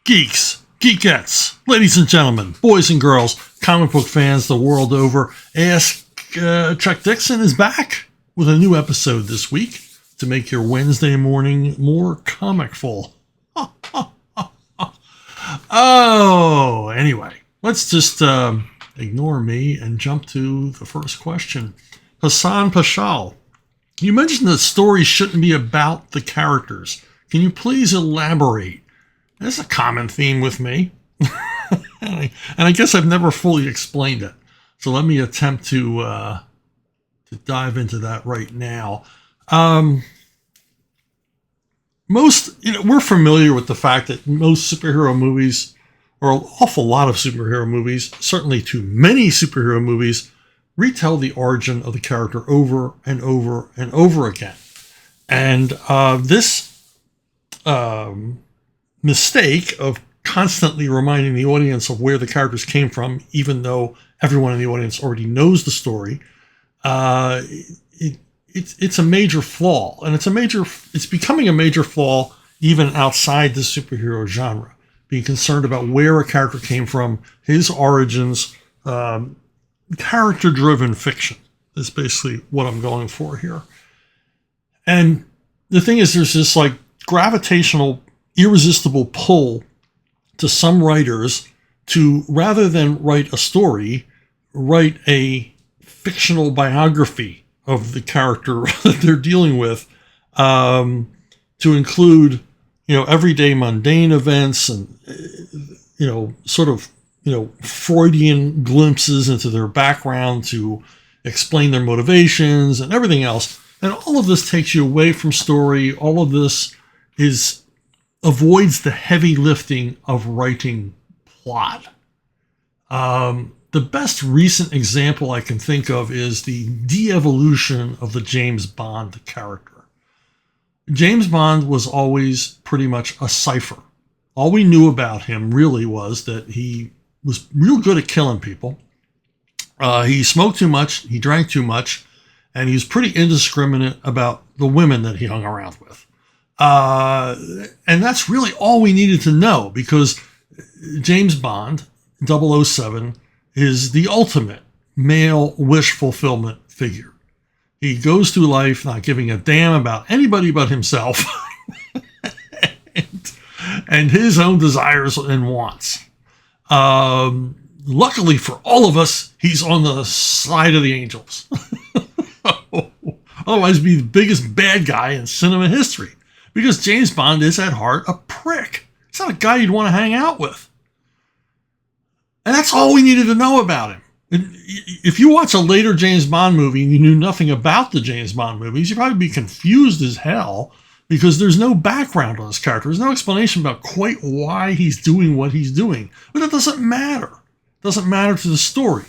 Geeks, geekettes, ladies and gentlemen, boys and girls, comic book fans the world over, Chuck Dixon is back with a new episode this week to make your Wednesday morning more comicful. Oh, anyway, let's just ignore me and jump to the first question. Hassan Pashal, you mentioned that stories shouldn't be about the characters. Can you please elaborate? That's a common theme with me. and I guess I've never fully explained it. So let me attempt to dive into that right now. We're familiar with the fact that most superhero movies, or an awful lot of superhero movies, certainly too many superhero movies, retell the origin of the character over and over and over again. And this mistake of constantly reminding the audience of where the characters came from, even though everyone in the audience already knows the story, it's a major flaw, and it's becoming a major flaw even outside the superhero genre. Being concerned about where a character came from, his origins, character-driven fiction is basically what I'm going for here. And the thing is, there's this like gravitational, irresistible pull to some writers to, rather than write a story, write a fictional biography of the character that they're dealing with, to include, everyday mundane events and, Freudian glimpses into their background to explain their motivations and everything else. And all of this takes you away from story. All of this avoids the heavy lifting of writing plot. The best recent example I can think of is the de-evolution of the James Bond character. James Bond was always pretty much a cipher. All we knew about him really was that he was real good at killing people. He smoked too much, he drank too much, and he was pretty indiscriminate about the women that he hung around with. And that's really all we needed to know, because James Bond, 007, is the ultimate male wish fulfillment figure. He goes through life not giving a damn about anybody but himself and his own desires and wants. Luckily for all of us, he's on the side of the angels. Otherwise, he'd be the biggest bad guy in cinema history. Because James Bond is at heart a prick. He's not a guy you'd want to hang out with. And that's all we needed to know about him. If you watch a later James Bond movie and you knew nothing about the James Bond movies, you'd probably be confused as hell, because there's no background on this character. There's no explanation about quite why he's doing what he's doing. But that doesn't matter. It doesn't matter to the story.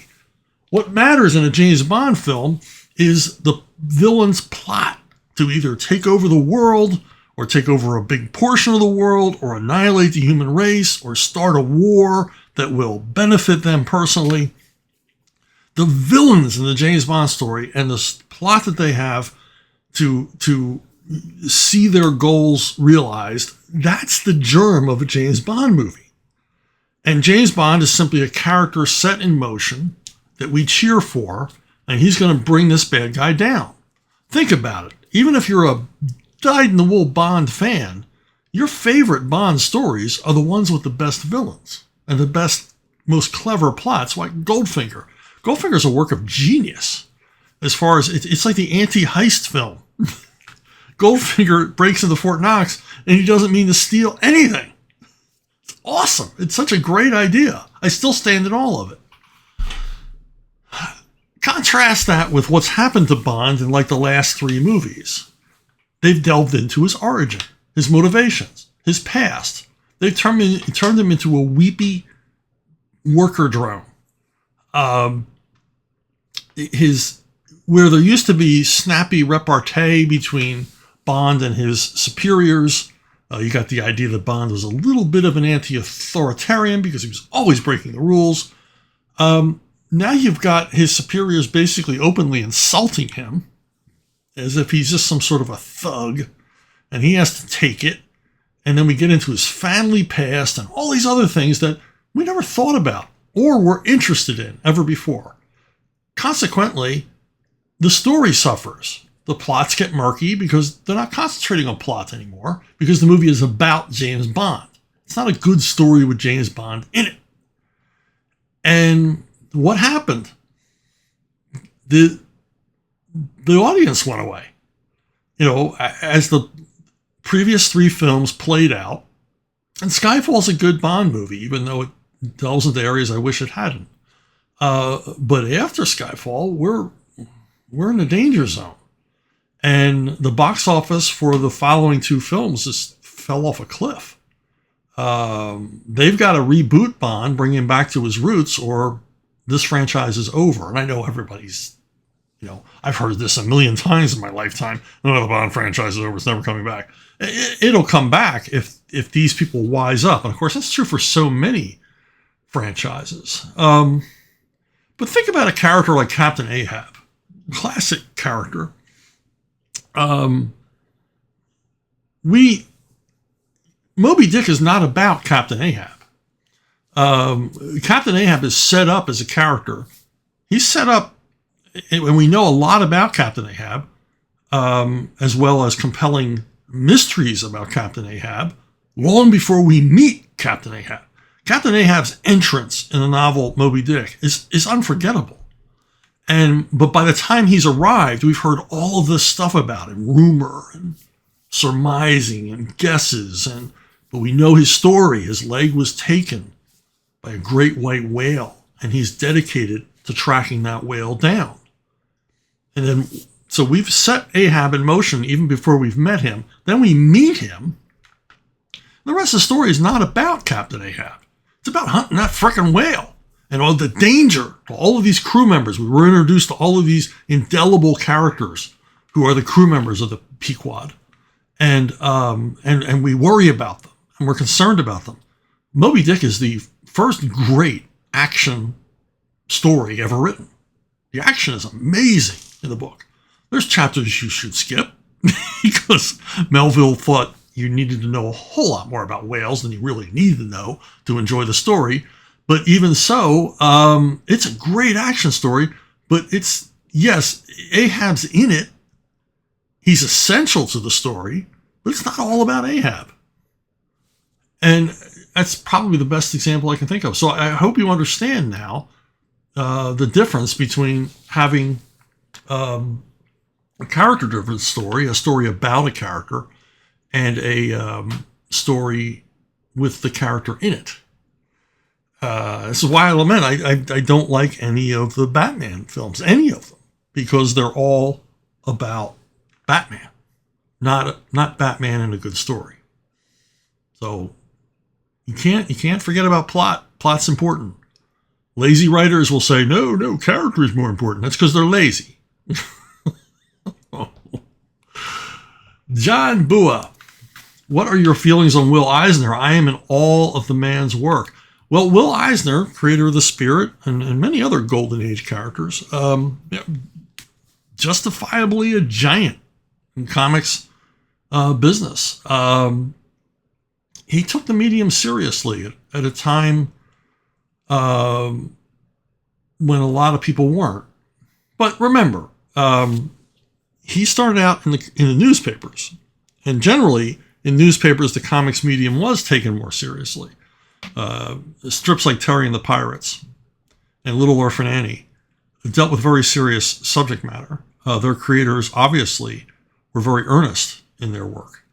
What matters in a James Bond film is the villain's plot to either take over the world, or take over a big portion of the world, or annihilate the human race, or start a war that will benefit them personally. The villains in the James Bond story and the plot that they have to see their goals realized, that's the germ of a James Bond movie. And James Bond is simply a character set in motion that we cheer for, and he's going to bring this bad guy down. Think about it. Even if you're a dyed-in-the-wool Bond fan, your favorite Bond stories are the ones with the best villains and the best, most clever plots, like Goldfinger. Goldfinger's a work of genius. As far as, it's like the anti-heist film. Goldfinger breaks into Fort Knox, and he doesn't mean to steal anything. It's awesome. It's such a great idea. I still stand in awe of it. Contrast that with what's happened to Bond in like the last 3 movies. They've delved into his origin, his motivations, his past. They've turned him into a weepy worker drone. Where there used to be snappy repartee between Bond and his superiors, you got the idea that Bond was a little bit of an anti-authoritarian because he was always breaking the rules. Now you've got his superiors basically openly insulting him as if he's just some sort of a thug, and he has to take it. And then we get into his family past and all these other things that we never thought about or were interested in ever before. Consequently, the story suffers. The plots get murky because they're not concentrating on plots anymore, because the movie is about James Bond. It's not a good story with James Bond in it. And what happened? The audience went away. You know, as the previous 3 films played out, and Skyfall's a good Bond movie, even though it delves into areas I wish it hadn't. But after Skyfall, we're in the danger zone. And the box office for the following 2 films just fell off a cliff. They've got to reboot Bond, bring him back to his roots, or this franchise is over. And I know everybody's, you know, I've heard this a million times in my lifetime. No, the Bond franchise is over. It's never coming back. It'll come back if these people wise up. And of course, that's true for so many franchises. But think about a character like Captain Ahab. Classic character. Moby Dick is not about Captain Ahab. Captain Ahab is set up as a character. He's set up, and we know a lot about Captain Ahab, as well as compelling mysteries about Captain Ahab, long before we meet Captain Ahab. Captain Ahab's entrance in the novel Moby Dick is unforgettable. But by the time he's arrived, we've heard all of this stuff about him, rumor and surmising and guesses, but we know his story. His leg was taken by a great white whale, and he's dedicated to tracking that whale down. And then, so we've set Ahab in motion even before we've met him. Then we meet him. The rest of the story is not about Captain Ahab. It's about hunting that frickin' whale. And all the danger to all of these crew members. We were introduced to all of these indelible characters who are the crew members of the Pequod. And we worry about them. And we're concerned about them. Moby Dick is the first great action story ever written. The action is amazing in the book. There's chapters you should skip because Melville thought you needed to know a whole lot more about whales than you really needed to know to enjoy the story. But even so, it's a great action story. But yes, Ahab's in it. He's essential to the story, but it's not all about Ahab. And that's probably the best example I can think of. So I hope you understand now the difference between having a character-driven story, a story about a character, and a story with the character in it. This is why I lament I don't like any of the Batman films, any of them, because they're all about Batman, not Batman in a good story. So you can't forget about plot. Plot's important. Lazy writers will say, no, character is more important. That's because they're lazy. John Bua, what are your feelings on Will Eisner? I am in awe of the man's work. Well, Will Eisner, creator of The Spirit and many other Golden Age characters, justifiably a giant in comics business. He took the medium seriously at a time when a lot of people weren't. But remember, he started out in the newspapers. And generally, in newspapers, the comics medium was taken more seriously. Strips like Terry and the Pirates and Little Orphan Annie dealt with very serious subject matter. Their creators, obviously, were very earnest in their work.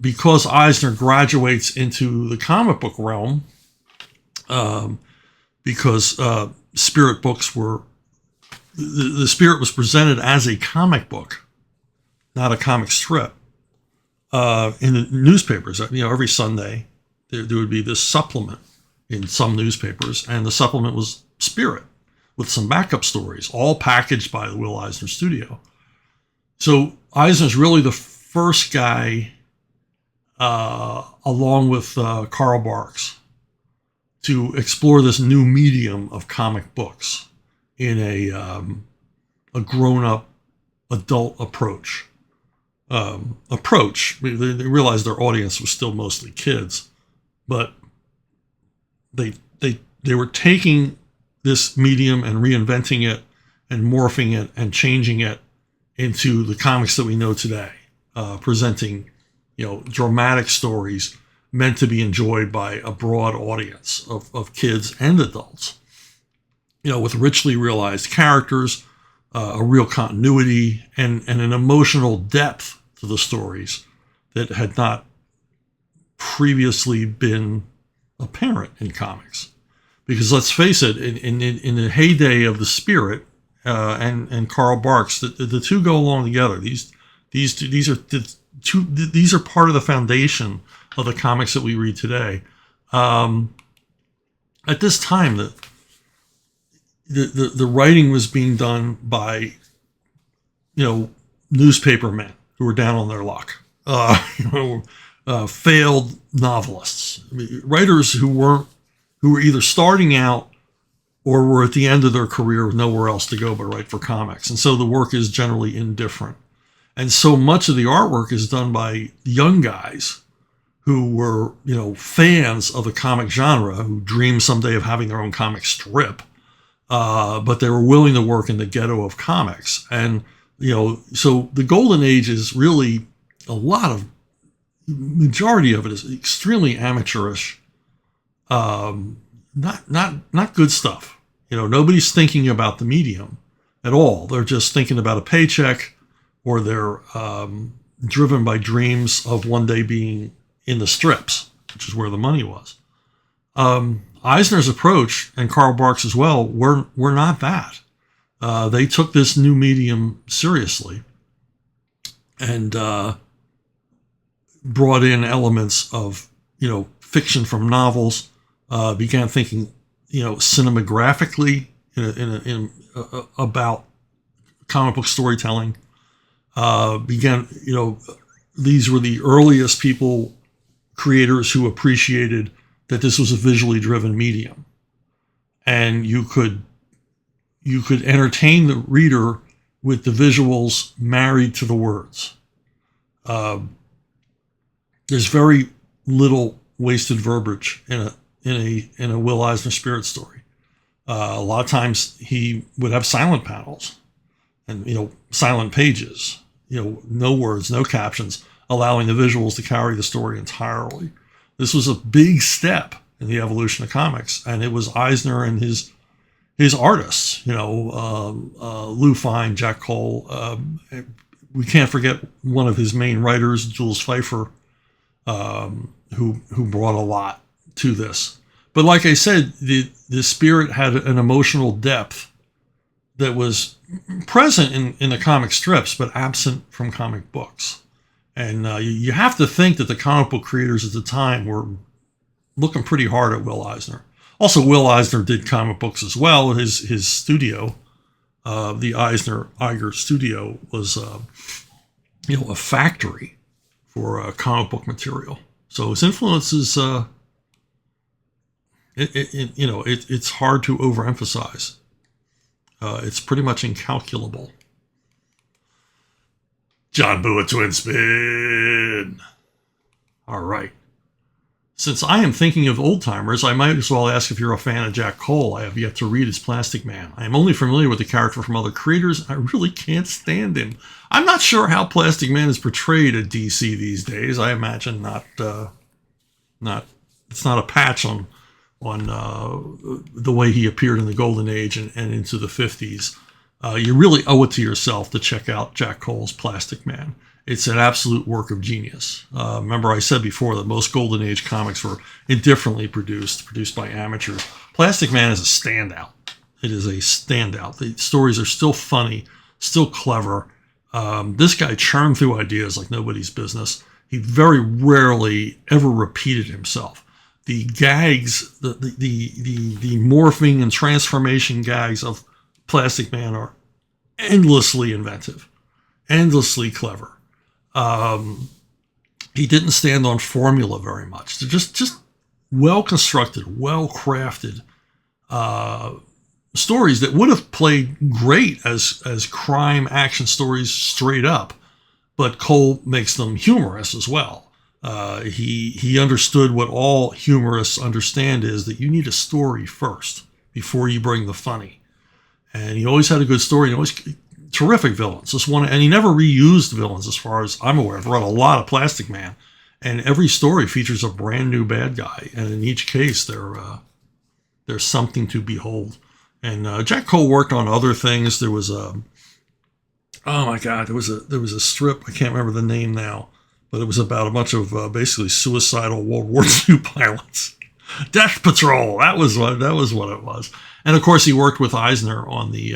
Because Eisner graduates into the comic book realm, because Spirit books were, the Spirit was presented as a comic book, not a comic strip, in the newspapers. Every Sunday there would be this supplement in some newspapers, and the supplement was Spirit with some backup stories, all packaged by the Will Eisner studio. So Eisner's really the first guy, along with Karl Barks, to explore this new medium of comic books in a grown-up adult approach. approach. They realized their audience was still mostly kids, but they were taking this medium and reinventing it and morphing it and changing it into the comics that we know today, presenting, dramatic stories meant to be enjoyed by a broad audience of kids and adults, with richly realized characters, a real continuity, and an emotional depth to the stories that had not previously been apparent in comics. Because let's face it, in the heyday of the Spirit and Karl Barks, the two go along together. These are part of the foundation of the comics that we read today. At this time, the writing was being done by newspaper men who were down on their luck, failed novelists, writers who were either starting out or were at the end of their career with nowhere else to go but write for comics. And so the work is generally indifferent. And so much of the artwork is done by young guys who were, fans of the comic genre, who dreamed someday of having their own comic strip, but they were willing to work in the ghetto of comics. And, so the golden age is really majority of it is extremely amateurish, not good stuff. Nobody's thinking about the medium at all. They're just thinking about a paycheck, or they're driven by dreams of one day being in the strips, which is where the money was. Eisner's approach, and Karl Barks as well, were not that. They took this new medium seriously and brought in elements of, fiction from novels, began thinking, cinemagraphically about comic book storytelling, these were the earliest creators who appreciated that this was a visually driven medium, and you could entertain the reader with the visuals married to the words. There's very little wasted verbiage in a Will Eisner Spirit story. A lot of times he would have silent panels and silent pages, no words, no captions, allowing the visuals to carry the story entirely. This was a big step in the evolution of comics, and it was Eisner and his artists, Lou Fine, Jack Cole. We can't forget one of his main writers, Jules Pfeiffer, who brought a lot to this. But like I said, the Spirit had an emotional depth that was present in the comic strips, but absent from comic books. And you have to think that the comic book creators at the time were looking pretty hard at Will Eisner. Also, Will Eisner did comic books as well. His studio, the Eisner-Iger studio, was a factory for comic book material. So his influence is, it's hard to overemphasize. It's pretty much incalculable. John Bua Twin Spin. All right. Since I am thinking of old timers, I might as well ask if you're a fan of Jack Cole. I have yet to read his Plastic Man. I am only familiar with the character from other creators. I really can't stand him. I'm not sure how Plastic Man is portrayed at DC these days. I imagine not. It's not a patch on the way he appeared in the Golden Age and into the 50s. You really owe it to yourself to check out Jack Cole's Plastic Man. It's an absolute work of genius. Remember, I said before that most Golden Age comics were indifferently produced by amateurs. Plastic Man is a standout. It is a standout. The stories are still funny, still clever. This guy churned through ideas like nobody's business. He very rarely ever repeated himself. The gags, the morphing and transformation gags of Plastic Man are endlessly inventive, endlessly clever. He didn't stand on formula very much. They're just well-constructed, well-crafted stories that would have played great as crime action stories straight up. but Cole makes them humorous as well. He understood what all humorists understand is that you need a story first before you bring the funny. And he always had a good story. And always terrific villains. And he never reused villains, as far as I'm aware. I've read a lot of Plastic Man, and every story features a brand new bad guy. And in each case, there's something to behold. And Jack Cole worked on other things. There was a oh my God, there was a strip. I can't remember the name now, but it was about a bunch of basically suicidal World War II pilots. Death Patrol. That was what it was. And of course, he worked with Eisner on the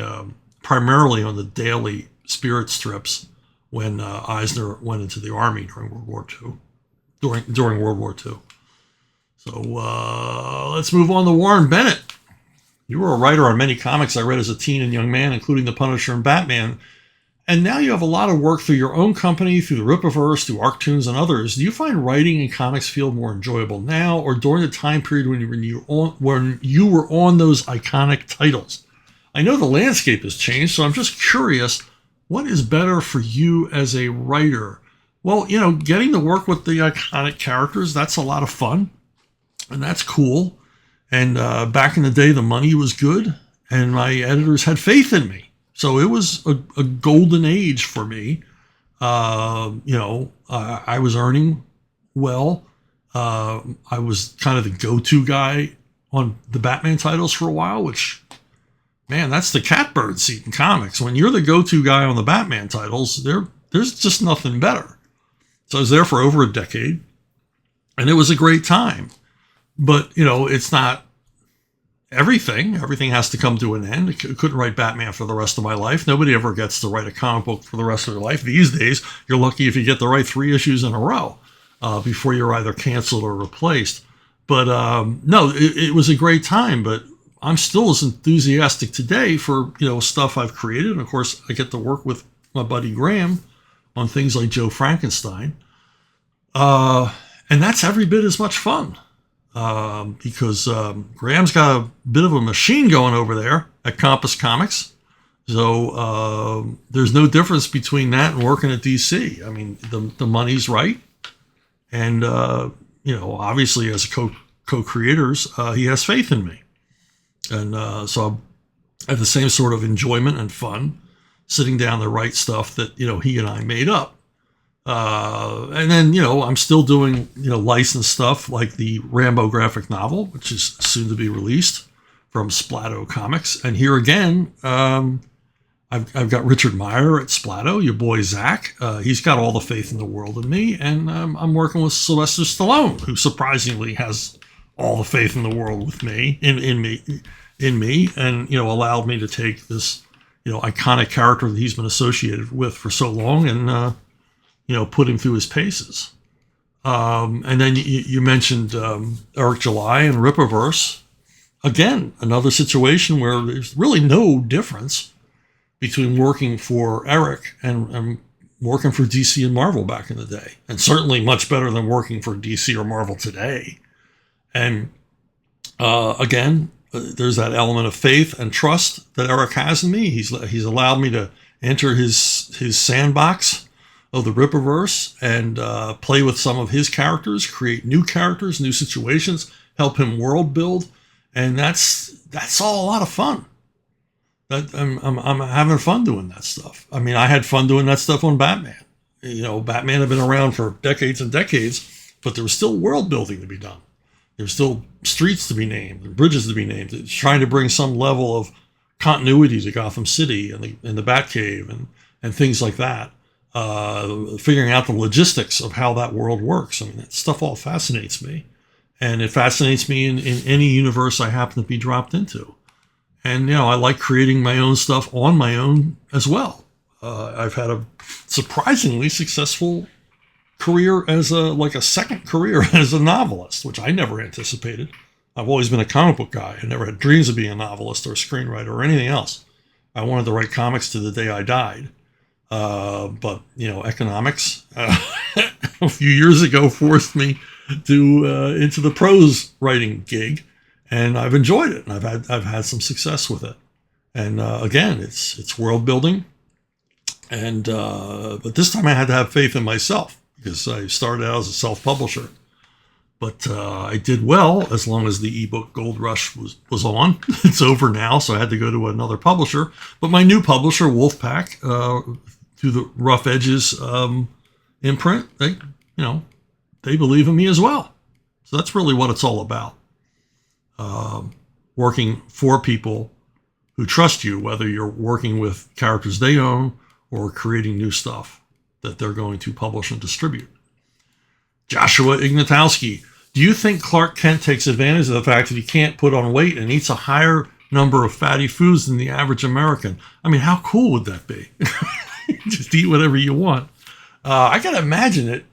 primarily on the daily Spirit strips when Eisner went into the army during World War II. During World War II. So let's move on to Warren Bennett. You were a writer on many comics I read as a teen and young man, including The Punisher and Batman. And now you have a lot of work through your own company, through the Rippaverse, through Arctoons and others. Do you find writing in comics feel more enjoyable now or during the time period when you were on those iconic titles? I know the landscape has changed, so I'm just curious, what is better for you as a writer? Well, getting to work with the iconic characters, that's a lot of fun, and that's cool. And back in the day, the money was good, and my editors had faith in me. So it was a golden age for me. I was earning well. I was kind of the go-to guy on the Batman titles for a while, which, man, that's the catbird seat in comics. When you're the go-to guy on the Batman titles, there's just nothing better. So I was there for over a decade, and it was a great time. But, it's not everything. Everything has to come to an end. I couldn't write Batman for the rest of my life. Nobody ever gets to write a comic book for the rest of their life. These days, you're lucky if you get to write 3 issues in a row before you're either canceled or replaced. But no, it was a great time. But I'm still as enthusiastic today for, stuff I've created. And of course, I get to work with my buddy Graham on things like Joe Frankenstein. And that's every bit as much fun. Because Graham's got a bit of a machine going over there at Compass Comics. So there's no difference between that and working at DC. I mean, the money's right. And, obviously as co-creators, he has faith in me. And so I have the same sort of enjoyment and fun sitting down to write stuff that, he and I made up. And then, I'm still doing, licensed stuff like the Rambo graphic novel, which is soon to be released from Splatto Comics. And here again, I've got Richard Meyer at Splatto, your boy Zach. He's got all the faith in the world in me. And I'm working with Sylvester Stallone, who surprisingly has all the faith in the world with me, in me, and, allowed me to take this, iconic character that he's been associated with for so long and, put him through his paces. And then you mentioned Eric July and Rippaverse. Again, another situation where there's really no difference between working for Eric and working for DC and Marvel back in the day. And certainly much better than working for DC or Marvel today. And again, there's that element of faith and trust that Eric has in me. He's allowed me to enter his sandbox of the Rippaverse and play with some of his characters, create new characters, new situations, help him world build, and that's all a lot of fun. I'm having fun doing that stuff. I mean, I had fun doing that stuff on Batman. Batman had been around for decades and decades, but there was still world building to be done. There were still streets to be named and bridges to be named. It's trying to bring some level of continuity to Gotham City and the Batcave and things like that. Figuring out the logistics of how that world works. I mean, that stuff all fascinates me. And it fascinates me in any universe I happen to be dropped into. And, I like creating my own stuff on my own as well. I've had a surprisingly successful career as a second career as a novelist, which I never anticipated. I've always been a comic book guy. I never had dreams of being a novelist or a screenwriter or anything else. I wanted to write comics to the day I died. But economics a few years ago forced me to into the prose writing gig, and I've enjoyed it, and I've had some success with it. And again, it's world building. And but this time I had to have faith in myself because I started out as a self-publisher. But I did well as long as the ebook gold rush was on. It's over now, so I had to go to another publisher. But my new publisher, Wolfpack, through the Rough Edges imprint, they believe in me as well. So that's really what it's all about. Working for people who trust you, whether you're working with characters they own or creating new stuff that they're going to publish and distribute. Joshua Ignatowski, do you think Clark Kent takes advantage of the fact that he can't put on weight and eats a higher number of fatty foods than the average American? I mean, how cool would that be? Just eat whatever you want. I got to imagine that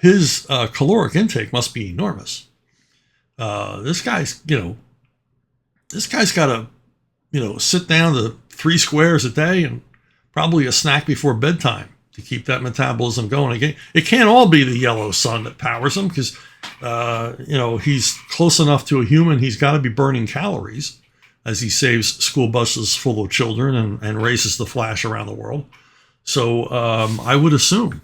his caloric intake must be enormous. This guy's got to, sit down to 3 squares a day and probably a snack before bedtime to keep that metabolism going. Again, it can't all be the yellow sun that powers him because, he's close enough to a human. He's got to be burning calories as he saves school buses full of children and races the Flash around the world. So I would assume,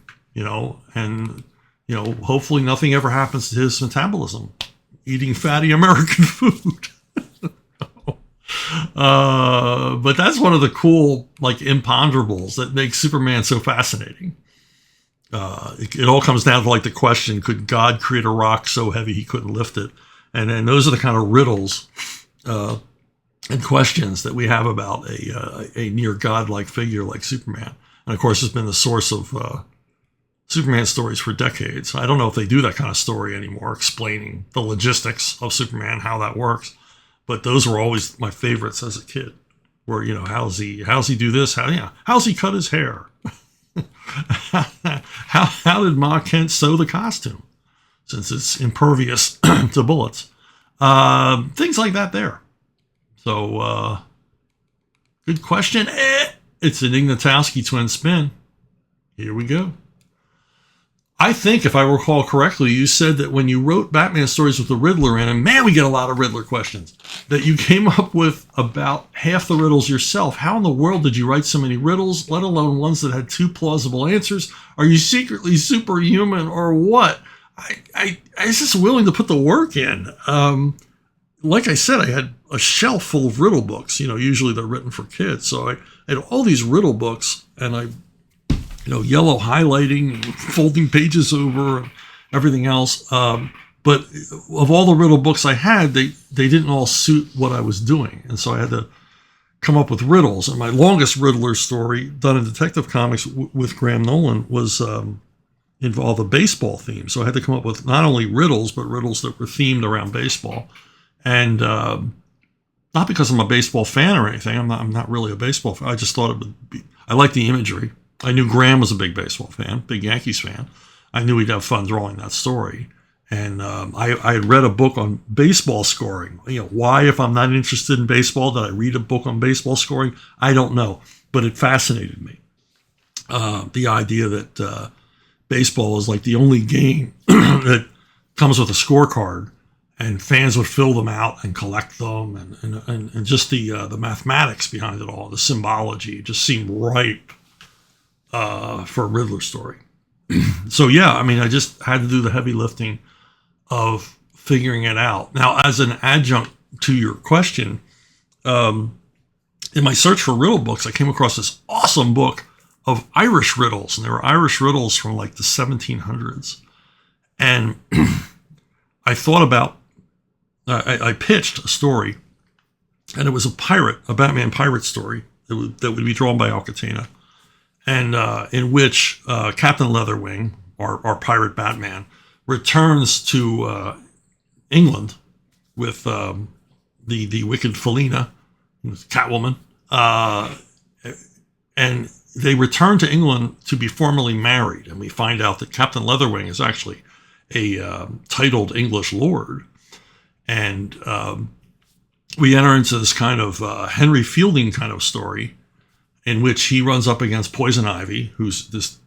hopefully nothing ever happens to his metabolism, eating fatty American food. But that's one of the cool, imponderables that makes Superman so fascinating. It all comes down to the question, could God create a rock so heavy he couldn't lift it? And then those are the kind of riddles and questions that we have about a near godlike figure like Superman. And of course, it's been the source of Superman stories for decades. I don't know if they do that kind of story anymore, explaining the logistics of Superman, how that works. But those were always my favorites as a kid. Where how's he do this? How's he cut his hair? how did Ma Kent sew the costume, since it's impervious to bullets? Things like that there. So good question. It's an Ignatowski twin spin. Here we go. I think, if I recall correctly, you said that when you wrote Batman stories with the Riddler in, and man, we get a lot of Riddler questions, that you came up with about half the riddles yourself. How in the world did you write so many riddles, let alone ones that had 2 plausible answers? Are you secretly superhuman or what? I was just willing to put the work in. Like I said, I had a shelf full of riddle books. Usually they're written for kids. So I had all these riddle books, and I yellow highlighting and folding pages over and everything else. But of all the riddle books I had, they didn't all suit what I was doing. And so I had to come up with riddles. And my longest Riddler story done in Detective Comics with Graham Nolan was involved a baseball theme. So I had to come up with not only riddles, but riddles that were themed around baseball. And not because I'm a baseball fan or anything. I'm not really a baseball fan. I just thought it would be, I like the imagery. I knew Graham was a big baseball fan, big Yankees fan. I knew he'd have fun drawing that story. And I had read a book on baseball scoring. Why, if I'm not interested in baseball, did I read a book on baseball scoring? I don't know. But it fascinated me. The idea that baseball is like the only game that comes with a scorecard, and fans would fill them out and collect them, and just the mathematics behind it all, the symbology, just seemed ripe for a Riddler story. So yeah, I just had to do the heavy lifting of figuring it out. Now, as an adjunct to your question, in my search for riddle books, I came across this awesome book of Irish riddles, and there were Irish riddles from the 1700s. And I thought about, I pitched a story, and it was a Batman pirate story that would be drawn by Al Catena, and in which Captain Leatherwing, our pirate Batman, returns to England with the wicked Felina, Catwoman, and they return to England to be formally married. And we find out that Captain Leatherwing is actually a titled English lord. And we enter into this kind of Henry Fielding kind of story, in which he runs up against Poison Ivy, who's this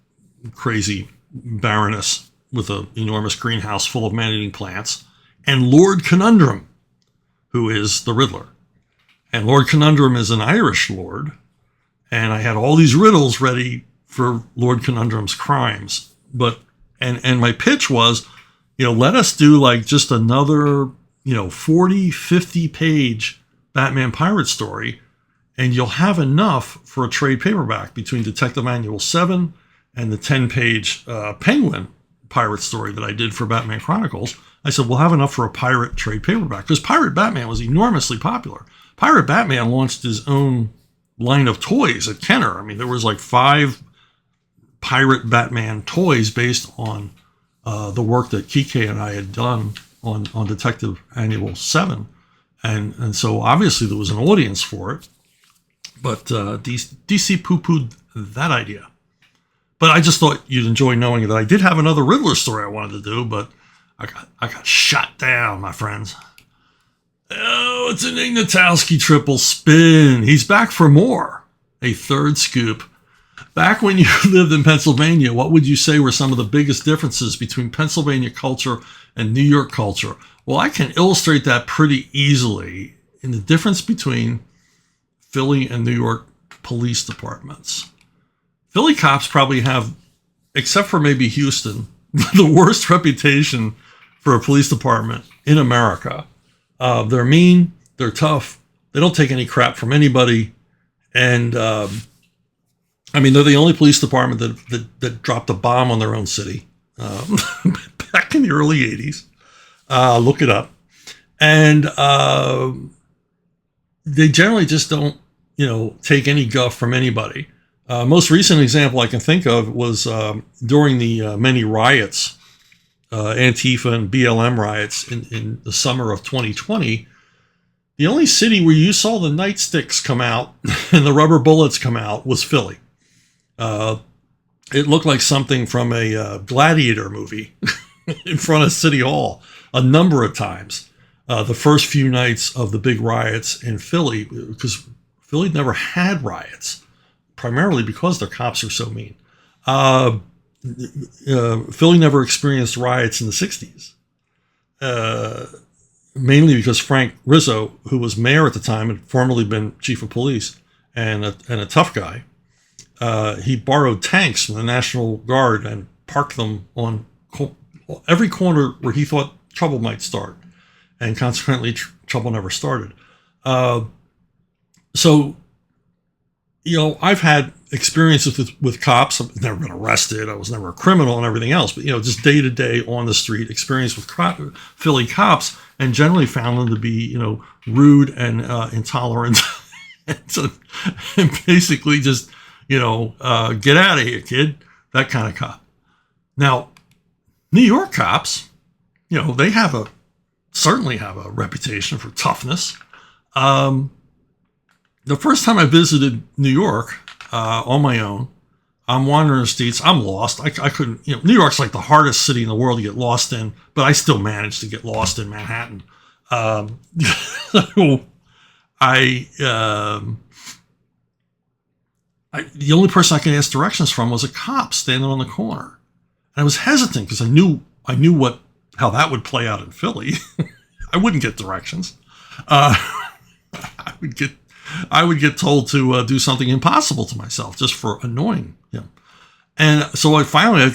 crazy baroness with an enormous greenhouse full of man-eating plants, and Lord Conundrum, who is the Riddler. And Lord Conundrum is an Irish lord, and I had all these riddles ready for Lord Conundrum's crimes. But and my pitch was, let us do like just another, 40, 50 page Batman pirate story, and you'll have enough for a trade paperback between Detective Manual 7 and the 10-page Penguin pirate story that I did for Batman Chronicles. I said, we'll have enough for a pirate trade paperback, because Pirate Batman was enormously popular. Pirate Batman launched his own line of toys at Kenner. I mean, there was like 5 Pirate Batman toys based on the work that Kike and I had done on Detective Annual 7. And so obviously there was an audience for it. But DC poo-pooed that idea. But I just thought you'd enjoy knowing that I did have another Riddler story I wanted to do, but I got shot down, my friends. Oh, it's an Ignatowski triple spin. He's back for more. A third scoop. Back when you lived in Pennsylvania, what would you say were some of the biggest differences between Pennsylvania culture and New York culture? Well, I can illustrate that pretty easily in the difference between Philly and New York police departments. Philly cops probably have, except for maybe Houston, the worst reputation for a police department in America. They're mean, they're tough, they don't take any crap from anybody, and they're the only police department that dropped a bomb on their own city back in the early 80s. Look it up. And they generally just don't, take any guff from anybody. Most recent example I can think of was during the many riots, Antifa and BLM riots in the summer of 2020. The only city where you saw the nightsticks come out and the rubber bullets come out was Philly. It looked like something from a Gladiator movie in front of City Hall a number of times. The first few nights of the big riots in Philly, because Philly never had riots, primarily because their cops are so mean. Philly never experienced riots in the 60s, mainly because Frank Rizzo, who was mayor at the time, had formerly been chief of police and a tough guy. He borrowed tanks from the National Guard and parked them on every corner where he thought trouble might start, and consequently trouble never started. So I've had experiences with cops. I've never been arrested. I was never a criminal and everything else, but just day to day on the street experience with Philly cops, and generally found them to be rude and intolerant, and basically just get out of here, kid. That kind of cop. Now, New York cops, they certainly have a reputation for toughness. The first time I visited New York on my own, I'm wandering the streets. I'm lost. I couldn't, New York's like the hardest city in the world to get lost in, but I still managed to get lost in Manhattan. So the only person I could ask directions from was a cop standing on the corner. And I was hesitant because I knew how that would play out in Philly. I wouldn't get directions. I would get told to do something impossible to myself just for annoying him. And so I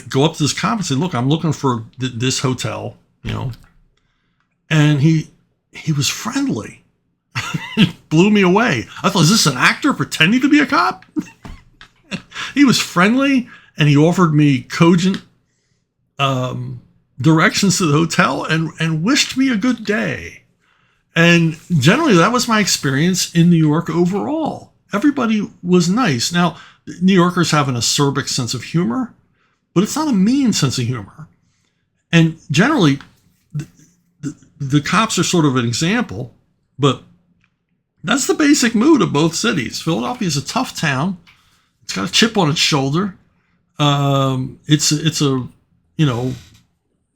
go up to this cop and say, look, I'm looking for this hotel, and he was friendly. It blew me away. I thought, is this an actor pretending to be a cop? He was friendly, and he offered me cogent directions to the hotel and wished me a good day. And generally, that was my experience in New York overall. Everybody was nice. Now, New Yorkers have an acerbic sense of humor, but it's not a mean sense of humor. And generally, the cops are sort of an example, but that's the basic mood of both cities. Philadelphia is a tough town. It's got a chip on its shoulder. It's a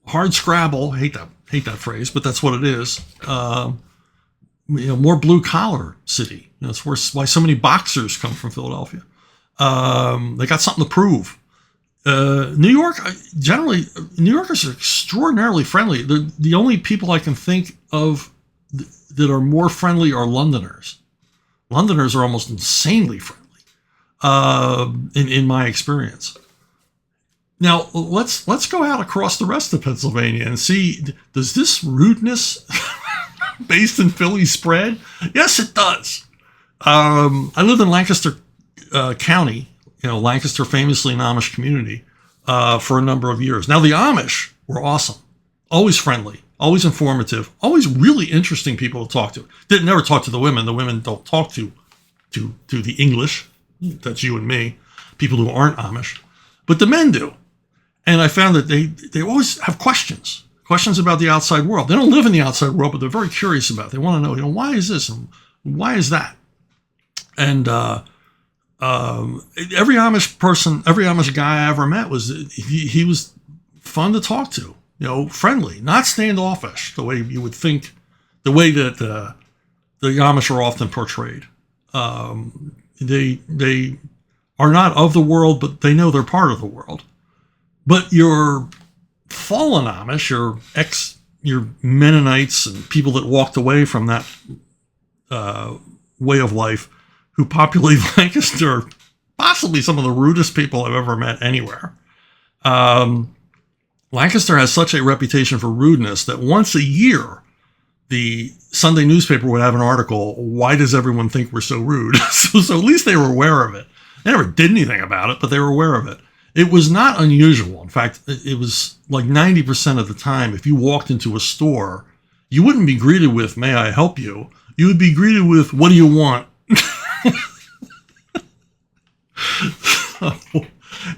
hard scrabble. Hate that phrase, but that's what it is. More blue collar city. It's why so many boxers come from Philadelphia. They got something to prove. New York, generally, New Yorkers are extraordinarily friendly. The only people I can think of that are more friendly are Londoners. Londoners are almost insanely friendly. in my experience. Now let's go out across the rest of Pennsylvania and see, does this rudeness based in Philly spread? Yes, it does. I lived in Lancaster County, Lancaster, famously an Amish community, for a number of years. Now, the Amish were awesome, always friendly, always informative, always really interesting people to talk to. Didn't never talk to the women. The women don't talk to the English. That's you and me, people who aren't Amish, but the men do. And I found that they always have questions about the outside world. They don't live in the outside world, but they're very curious about it. They want to know, why is this and why is that? And every Amish person, every Amish guy I ever met he was fun to talk to, friendly, not standoffish, the way you would think, the way that the Amish are often portrayed. They are not of the world, but they know they're part of the world. But your fallen Amish, your Mennonites and people that walked away from that way of life, who populate Lancaster, are possibly some of the rudest people I've ever met anywhere. Lancaster has such a reputation for rudeness that once a year, the Sunday newspaper would have an article, "Why does everyone think we're so rude?" so at least they were aware of it. They never did anything about it, but they were aware of it. It was not unusual. In fact, it was like 90% of the time, if you walked into a store, you wouldn't be greeted with, "May I help you?" You would be greeted with, "What do you want?"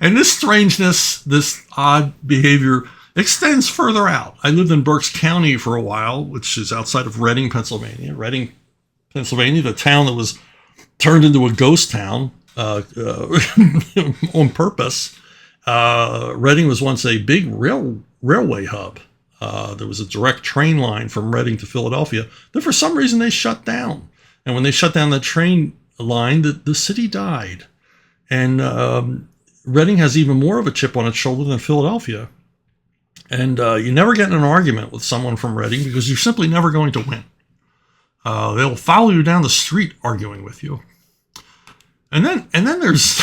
And this strangeness, this odd behavior, extends further out. I lived in Berks County for a while, which is outside of Reading, Pennsylvania. Reading, Pennsylvania, the town that was turned into a ghost town on purpose. Reading was once a big railway hub. There was a direct train line from Reading to Philadelphia that for some reason they shut down. And when they shut down the train line, the city died. And Reading has even more of a chip on its shoulder than Philadelphia. And you never get in an argument with someone from Reading because you're simply never going to win. They'll follow you down the street arguing with you. And then there's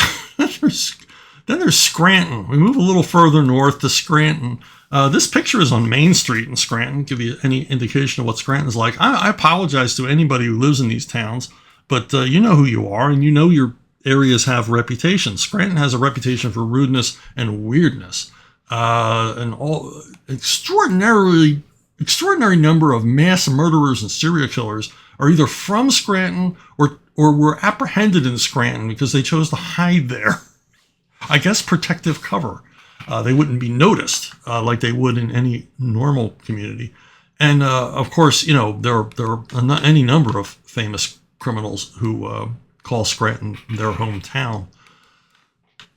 there's Scranton. We move a little further north to Scranton. This picture is on Main Street in Scranton. Give you any indication of what Scranton's like. I apologize to anybody who lives in these towns, but you know who you are, and you know your areas have reputations. Scranton has a reputation for rudeness and weirdness. And all extraordinary number of mass murderers and serial killers are either from Scranton or were apprehended in Scranton because they chose to hide there. I guess protective cover. They wouldn't be noticed like they would in any normal community. And of course, there are any number of famous criminals who call Scranton their hometown.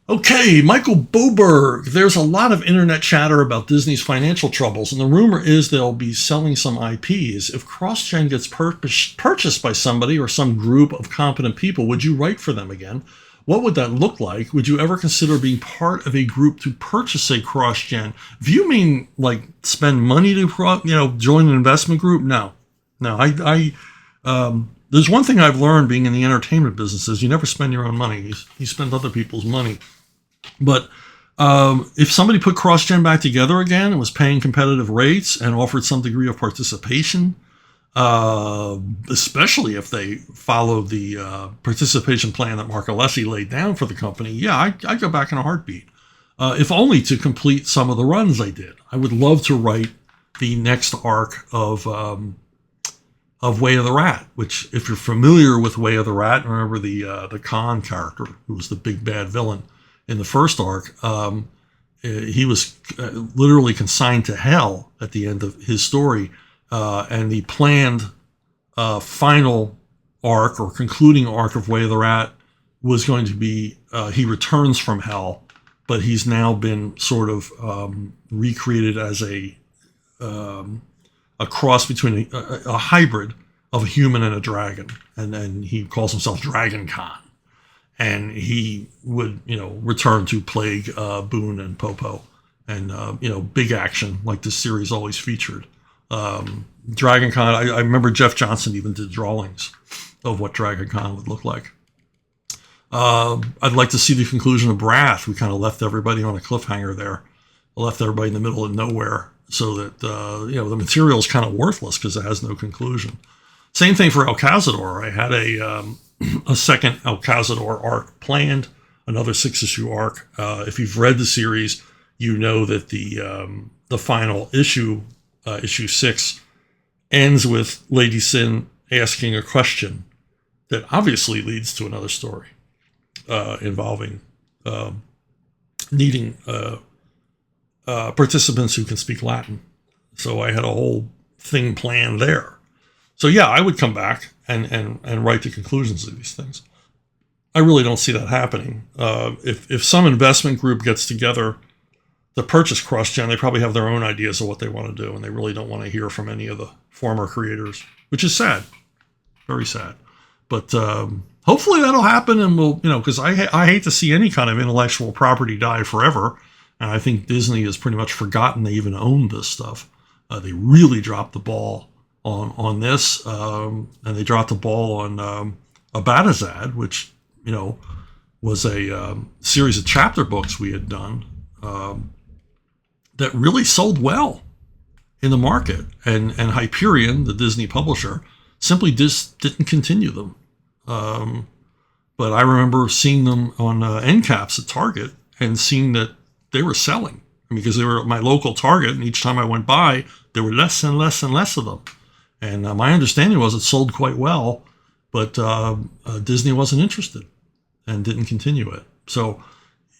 Okay, Michael Boberg. There's a lot of internet chatter about Disney's financial troubles, and the rumor is they'll be selling some IPs. If CrossGen gets purchased by somebody or some group of competent people, would you write for them again? What would that look like? Would you ever consider being part of a group to purchase a CrossGen? If you mean like spend money to join an investment group, no. There's one thing I've learned being in the entertainment business is you never spend your own money. You spend other people's money. But if somebody put CrossGen back together again and was paying competitive rates and offered some degree of participation, especially if they followed the participation plan that Mark Alessi laid down for the company, I'd go back in a heartbeat. If only to complete some of the runs they did. I would love to write the next arc of Way of the Rat, which, if you're familiar with Way of the Rat, remember the Khan character, who was the big bad villain in the first arc. He was literally consigned to hell at the end of his story, and the planned final arc or concluding arc of Way of the Rat was going to be he returns from hell, but he's now been sort of recreated as a cross between a hybrid of a human and a dragon, and then he calls himself Dragon Khan. And he would, return to plague Boone and Popo, and big action like this series always featured. Dragon Khan. I remember Jeff Johnson even did drawings of what Dragon Khan would look like. I'd like to see the conclusion of Brath. We kind of left everybody on a cliffhanger there. Left everybody in the middle of nowhere, so that the material is kind of worthless because it has no conclusion. Same thing for El Cazador. I had a second El Cazador arc planned, another 6-issue arc. If you've read the series, you know that the final issue, issue 6, ends with Lady Sin asking a question that obviously leads to another story involving needing participants who can speak Latin. So I had a whole thing planned there. So yeah, I would come back and write the conclusions of these things. I really don't see that happening. If some investment group gets together to purchase CrossGen, they probably have their own ideas of what they want to do, and they really don't want to hear from any of the former creators, which is sad, very sad. But hopefully that'll happen, and we'll, because I hate to see any kind of intellectual property die forever, and I think Disney has pretty much forgotten they even owned this stuff. They really dropped the ball on this, and they dropped the ball on Abatazad, which was a series of chapter books we had done that really sold well in the market, and Hyperion, the Disney publisher, simply just didn't continue them. But I remember seeing them on end caps at Target and seeing that they were selling. Because they were at my local Target, and each time I went by, there were less and less and less of them. And my understanding was it sold quite well, but Disney wasn't interested and didn't continue it. So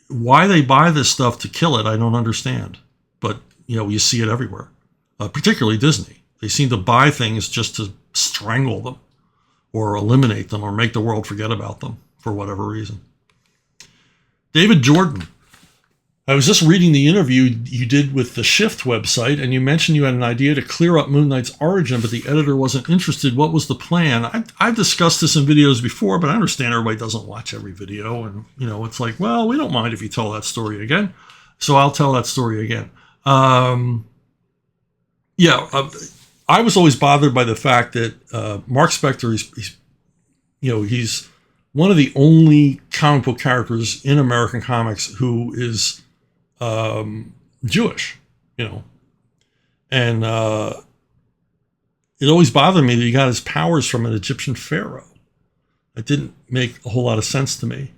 why they buy this stuff to kill it, I don't understand. But, you see it everywhere, particularly Disney. They seem to buy things just to strangle them or eliminate them or make the world forget about them for whatever reason. David Jordan. I was just reading the interview you did with the Shift website, and you mentioned you had an idea to clear up Moon Knight's origin, but the editor wasn't interested. What was the plan? I've discussed this in videos before, but I understand everybody doesn't watch every video. And, it's like, well, we don't mind if you tell that story again. So I'll tell that story again. I was always bothered by the fact that Mark Spector, he's one of the only comic book characters in American comics who is Jewish, and it always bothered me that he got his powers from an Egyptian pharaoh. It didn't make a whole lot of sense to me,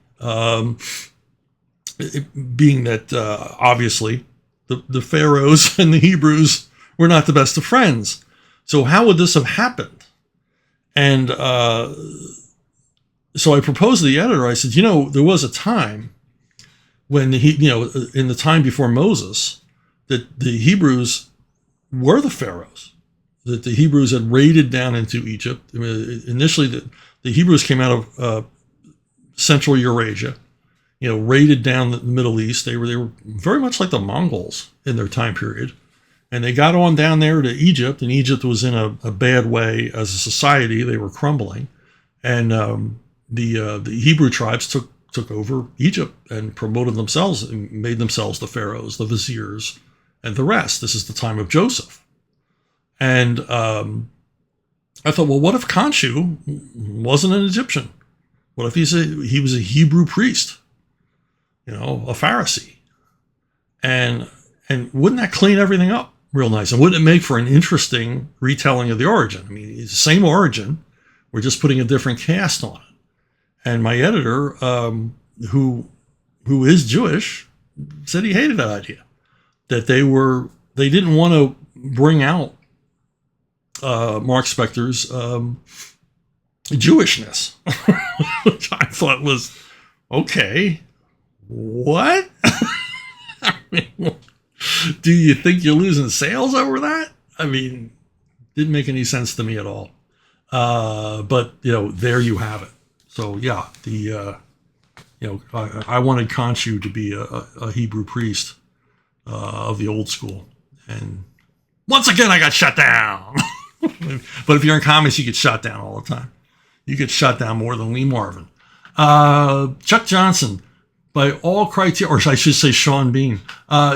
being that obviously the pharaohs and the Hebrews were not the best of friends. So how would this have happened? And so I proposed to the editor. I said, there was a time when in the time before Moses, that the Hebrews were the pharaohs, that the Hebrews had raided down into Egypt. Initially, the Hebrews came out of Central Eurasia, raided down the Middle East. They were very much like the Mongols in their time period, and they got on down there to Egypt, and Egypt was in a bad way as a society. They were crumbling, and the Hebrew tribes took over Egypt and promoted themselves and made themselves the pharaohs, the viziers, and the rest. This is the time of Joseph. And I thought, well, what if Khonshu wasn't an Egyptian? What if he was a Hebrew priest, a Pharisee? And wouldn't that clean everything up real nice? And wouldn't it make for an interesting retelling of the origin? It's the same origin. We're just putting a different cast on it. And my editor, who is Jewish, said he hated that idea. That they didn't want to bring out Mark Spector's Jewishness, which I thought was, okay, what? Do you think you're losing sales over that? Didn't make any sense to me at all. But there you have it. So yeah, I wanted Khonshu to be a Hebrew priest of the old school, and once again I got shut down. But if you're in comics, you get shot down all the time. You get shot down more than Lee Marvin. Chuck Johnson, by all criteria, or I should say Sean Bean.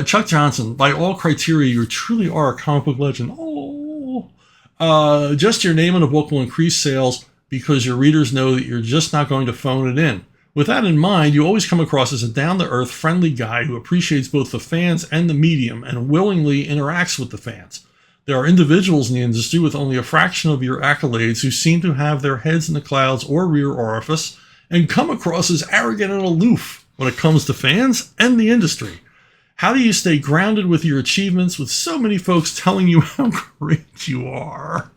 Chuck Johnson, by all criteria, you truly are a comic book legend. Just your name in a book will increase sales, because your readers know that you're just not going to phone it in. With that in mind, you always come across as a down-to-earth, friendly guy who appreciates both the fans and the medium and willingly interacts with the fans. There are individuals in the industry with only a fraction of your accolades who seem to have their heads in the clouds or rear orifice and come across as arrogant and aloof when it comes to fans and the industry. How do you stay grounded with your achievements with so many folks telling you how great you are?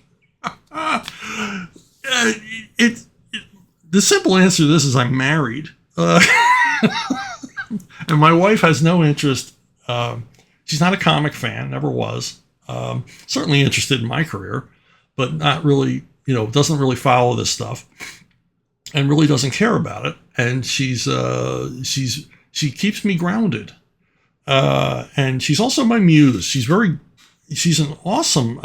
The simple answer to this is I'm married. And my wife has no interest. She's not a comic fan, never was. Certainly interested in my career, but not really, doesn't really follow this stuff and really doesn't care about it. And she keeps me grounded. And she's also my muse. She's awesome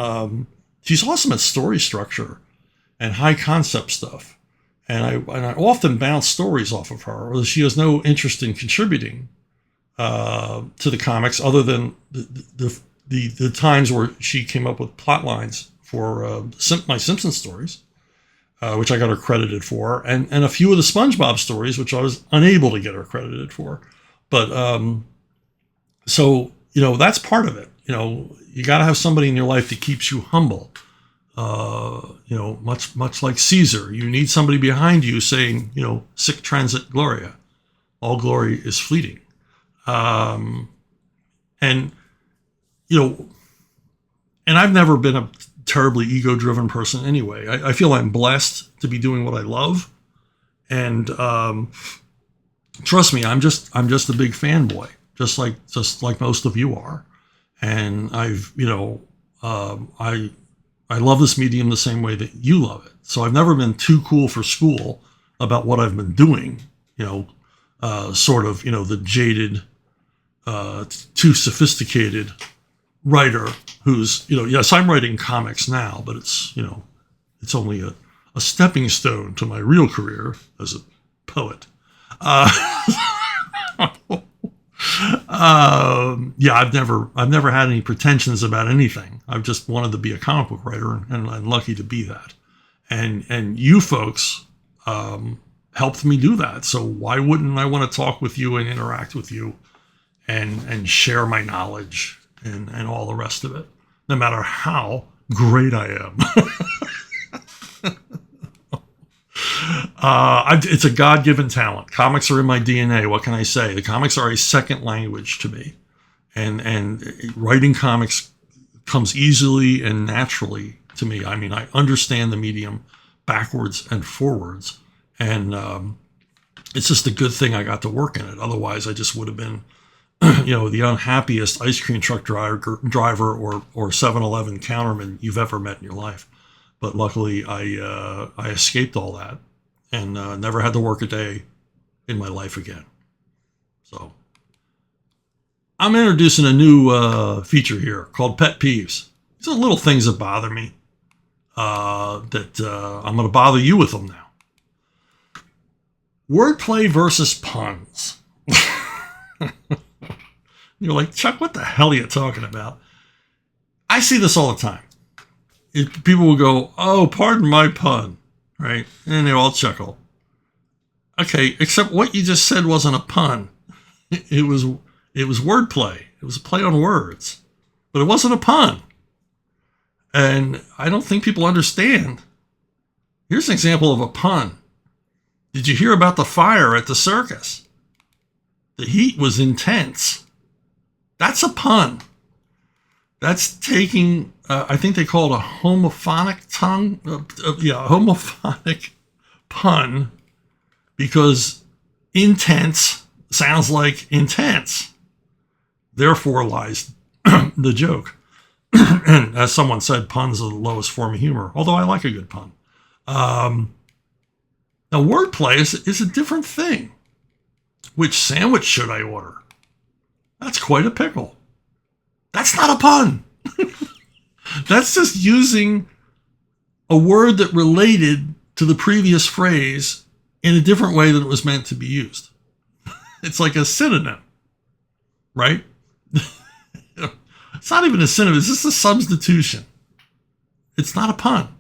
at story structure and high concept stuff. And I often bounce stories off of her, or she has no interest in contributing to the comics other than the times where she came up with plot lines for my Simpsons stories, which I got her credited for, and a few of the SpongeBob stories, which I was unable to get her credited for. But so that's part of it. You got to have somebody in your life that keeps you humble. Much like Caesar, you need somebody behind you saying, sic transit gloria, all glory is fleeting. And I've never been a terribly ego-driven person anyway. I feel I'm blessed to be doing what I love. And trust me, I'm just a big fanboy, just like most of you are. And I love this medium the same way that you love it. So I've never been too cool for school about what I've been doing, the jaded, too sophisticated writer who's, yes, I'm writing comics now, but it's only a stepping stone to my real career as a poet. I've never had any pretensions about anything. I've just wanted to be a comic book writer, and I'm lucky to be that. And you folks helped me do that. So why wouldn't I want to talk with you and interact with you and share my knowledge and all the rest of it, no matter how great I am. It's a God-given talent. Comics are in my DNA. What can I say? The comics are a second language to me. And writing comics comes easily and naturally to me. I mean, I understand the medium backwards and forwards. And it's just a good thing I got to work in it. Otherwise, I just would have been, the unhappiest ice cream truck driver or 7-Eleven counterman you've ever met in your life. But luckily, I escaped all that and never had to work a day in my life again. So I'm introducing a new feature here called Pet Peeves. These are little things that bother me that I'm going to bother you with them now. Wordplay versus puns. You're like, Chuck, what the hell are you talking about? I see this all the time. People will go, oh, pardon my pun, right? And they all chuckle. Okay, except what you just said wasn't a pun. It was wordplay. It was a play on words, but it wasn't a pun. And I don't think people understand. Here's an example of a pun. Did you hear about the fire at the circus? The heat was intense. That's a pun. That's taking, I think they call it a homophonic homophonic pun, because intense sounds like intense. Therefore lies the joke. And as someone said, puns are the lowest form of humor, although I like a good pun. Now, wordplay is a different thing. Which sandwich should I order? That's quite a pickle. That's not a pun. That's just using a word that related to the previous phrase in a different way than it was meant to be used. It's like a synonym, right? It's not even a synonym. It's just a substitution. It's not a pun.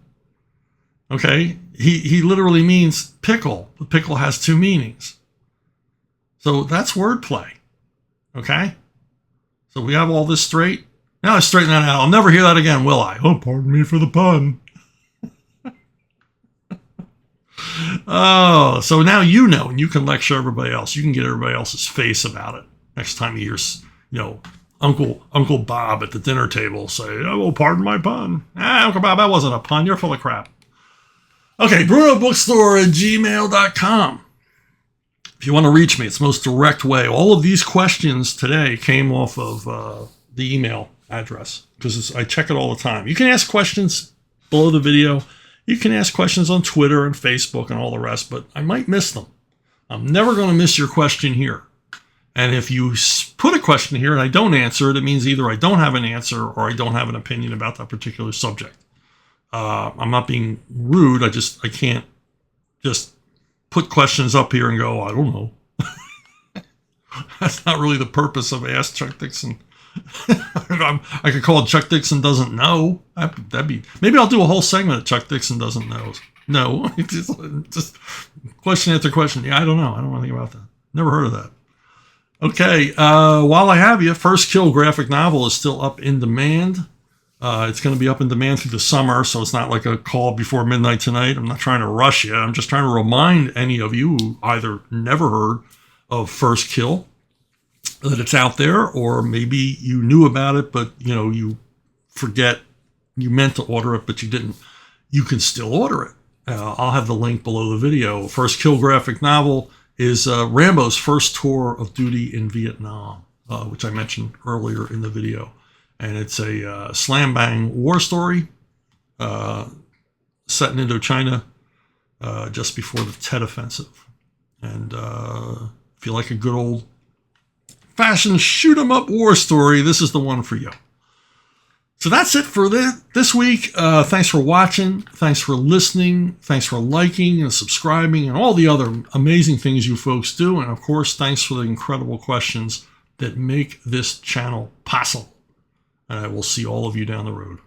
Okay? He literally means pickle. The pickle has two meanings. So that's wordplay. Okay? So we have all this straight. Now I straighten that out. I'll never hear that again, will I? Oh, pardon me for the pun. Oh, so now you know, and you can lecture everybody else. You can get everybody else's face about it next time you hear, Uncle Bob at the dinner table say, "Oh, pardon my pun." Uncle Bob, that wasn't a pun. You're full of crap. Okay, BrunoBookstore@gmail.com. If you want to reach me, it's the most direct way. All of these questions today came off of the email address because I check it all the time. You can ask questions below the video. You can ask questions on Twitter and Facebook and all the rest, but I might miss them. I'm never going to miss your question here. And if you put a question here and I don't answer it, it means either I don't have an answer or I don't have an opinion about that particular subject. I'm not being rude. I can't just put questions up here and go, I don't know. That's not really the purpose of Ask Chuck Dixon. I could call it Chuck Dixon Doesn't Know. Maybe I'll do a whole segment of Chuck Dixon Doesn't Know. No, just question after question. Yeah, I don't know. I don't know anything about that. Never heard of that. Okay, while I have you, First Kill graphic novel is still up in demand. It's going to be up in demand through the summer, so it's not like a call before midnight tonight. I'm not trying to rush you. I'm just trying to remind any of you who either never heard of First Kill that it's out there, or maybe you knew about it, but you forget you meant to order it, but you didn't. You can still order it. I'll have the link below the video. First Kill graphic novel is Rambo's first tour of duty in Vietnam, which I mentioned earlier in the video. And it's a slam bang war story set in Indochina just before the Tet Offensive. And if you like a good old fashioned shoot 'em up war story, this is the one for you. So that's it for this week. Thanks for watching. Thanks for listening. Thanks for liking and subscribing and all the other amazing things you folks do. And of course, thanks for the incredible questions that make this channel possible. And I will see all of you down the road.